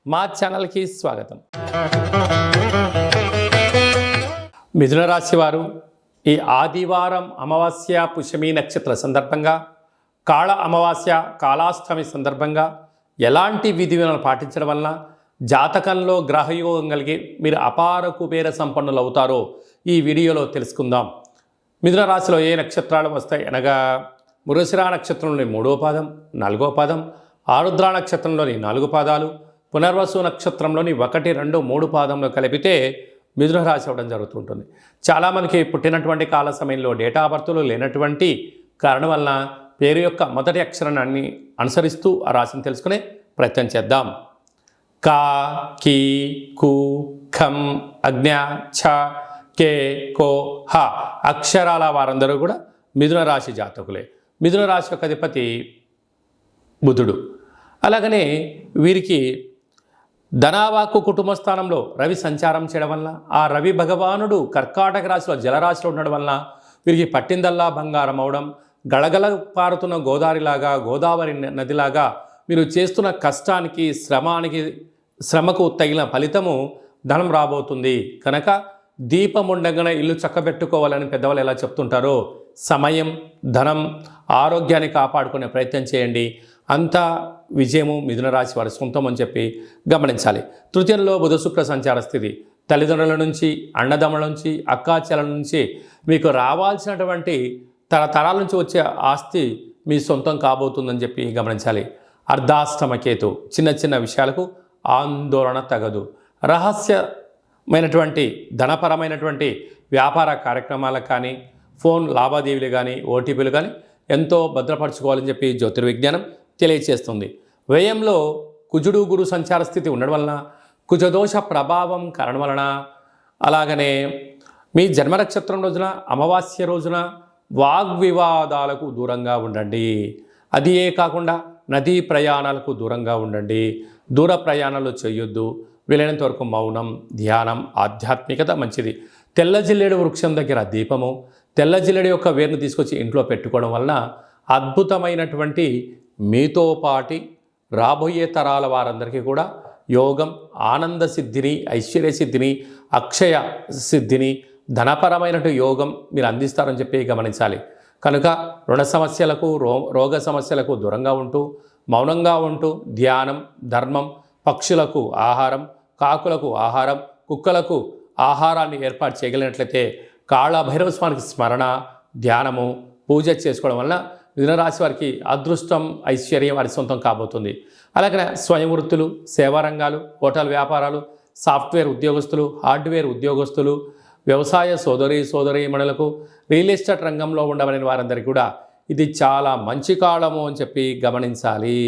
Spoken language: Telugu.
మా ఛానల్కి స్వాగతం. మిథున రాశి వారు ఈ ఆదివారం అమావాస్య పుష్యమి నక్షత్ర సందర్భంగా, కాళ అమావాస్య కాళాష్టమి సందర్భంగా ఎలాంటి విధి విధానాలు పాటించడం వలన జాతకంలో గ్రహయోగం కలిగి మీరు అపార కుబేర సంపన్నులు అవుతారో ఈ వీడియోలో తెలుసుకుందాం. మిథున రాశిలో ఏ నక్షత్రాలు వస్తాయి అనగా, మృగశిర నక్షత్రంలోని 3వ పాదం, 4వ పాదం, ఆరుద్ర నక్షత్రంలోని 4 పాదాలు, పునర్వసు నక్షత్రంలోని 1, 2, 3 పాదంలో కలిపితే మిథున రాశి అవ్వడం జరుగుతుంటుంది. చాలామందికి పుట్టినటువంటి కాల సమయంలో డేటా బర్త్లు లేనటువంటి కారణం వలన పేరు యొక్క మొదటి అక్షరాన్ని అనుసరిస్తూ ఆ రాశిని తెలుసుకునే ప్రయత్నం చేద్దాం. కా, కీ, కు, ఖం, అజ్ఞ, ఛ, కే, కో, హ అక్షరాల వారందరూ కూడా మిథున రాశి జాతకులే. మిథున రాశి యొక్క అధిపతి బుధుడు. అలాగనే వీరికి ధనావాకు కుటుంబ స్థానంలో రవి సంచారం చేయడం వల్ల, ఆ రవి భగవానుడు కర్కాటక రాశిలో జలరాశిలో ఉండడం వలన వీరికి పట్టిందల్లా బంగారం అవడం, గళగళ పారుతున్న గోదావరి నదిలాగా మీరు చేస్తున్న కష్టానికి శ్రమకు తగిన ఫలితము ధనం రాబోతుంది. కనుక దీపం ఉండగానే ఇల్లు చక్కబెట్టుకోవాలని పెద్దవాళ్ళు ఎలా చెప్తుంటారో, సమయం, ధనం, ఆరోగ్యాన్ని కాపాడుకునే ప్రయత్నం చేయండి. అంతా విజయము మిథున రాశి వారి సొంతం అని చెప్పి గమనించాలి. తృతీయంలో బుధ శుక్ర సంచార స్థితి తల్లిదండ్రుల నుంచి, అన్నదమ్ముల నుంచి, అక్కాచెల నుంచి మీకు రావాల్సినటువంటి తరతరాల నుంచి వచ్చే ఆస్తి మీ సొంతం కాబోతుందని చెప్పి గమనించాలి. అర్ధాష్టమ కేతు చిన్న చిన్న విషయాలకు ఆందోళన తగదు. రహస్యమైనటువంటి ధనపరమైనటువంటి వ్యాపార కార్యక్రమాలకు కానీ, ఫోన్ లావాదేవీలు కానీ, ఓటీపీలు కానీ ఎంతో భద్రపరచుకోవాలని చెప్పి జ్యోతిర్విజ్ఞానం తెలియచేస్తుంది. వ్యయంలో కుజుడు గురు సంచార స్థితి ఉండడం వలన, కుజదోష ప్రభావం కారణం వలన, అలాగనే మీ జన్మనక్షత్రం రోజున అమావాస్య రోజున వాగ్వివాదాలకు దూరంగా ఉండండి. అదియే కాకుండా నదీ ప్రయాణాలకు దూరంగా ఉండండి. దూర ప్రయాణాలు చేయొద్దు. వీలైనంత వరకు మౌనం, ధ్యానం, ఆధ్యాత్మికత మంచిది. తెల్ల జిల్లేడు వృక్షం దగ్గర దీపము, తెల్ల జిల్లేడు యొక్క వేరును తీసుకొచ్చి ఇంట్లో పెట్టుకోవడం వలన అద్భుతమైనటువంటి మీతో పాటి రాబోయే తరాల వారందరికీ కూడా యోగం, ఆనంద సిద్ధిని, ఐశ్వర్య సిద్ధిని, అక్షయ సిద్ధిని, ధనపరమైనటు యోగం మీరు అందిస్తారని చెప్పి గమనించాలి. కనుక రుణ సమస్యలకు, రోగ సమస్యలకు దూరంగా ఉంటూ, మౌనంగా ఉంటూ ధ్యానం, ధర్మం, పక్షులకు ఆహారం, కాకులకు ఆహారం, కుక్కలకు ఆహారాన్ని ఏర్పాటు చేయగలిగినట్లయితే కాళభైరవ స్వామికి స్మరణ, ధ్యానము, పూజ చేసుకోవడం వలన మిథున రాశి వారికి అదృష్టం, ఐశ్వర్యం వారి సొంతం కాబోతుంది. అలాగే స్వయం వృత్తులు, సేవా రంగాలు, హోటల్ వ్యాపారాలు, సాఫ్ట్వేర్ ఉద్యోగస్తులు, హార్డ్వేర్ ఉద్యోగస్తులు, వ్యవసాయ సోదరీమణులకు, రియల్ ఎస్టేట్ రంగంలో ఉండవలసిన వారందరికీ కూడా ఇది చాలా మంచి కాలము అని చెప్పి గమనించాలి.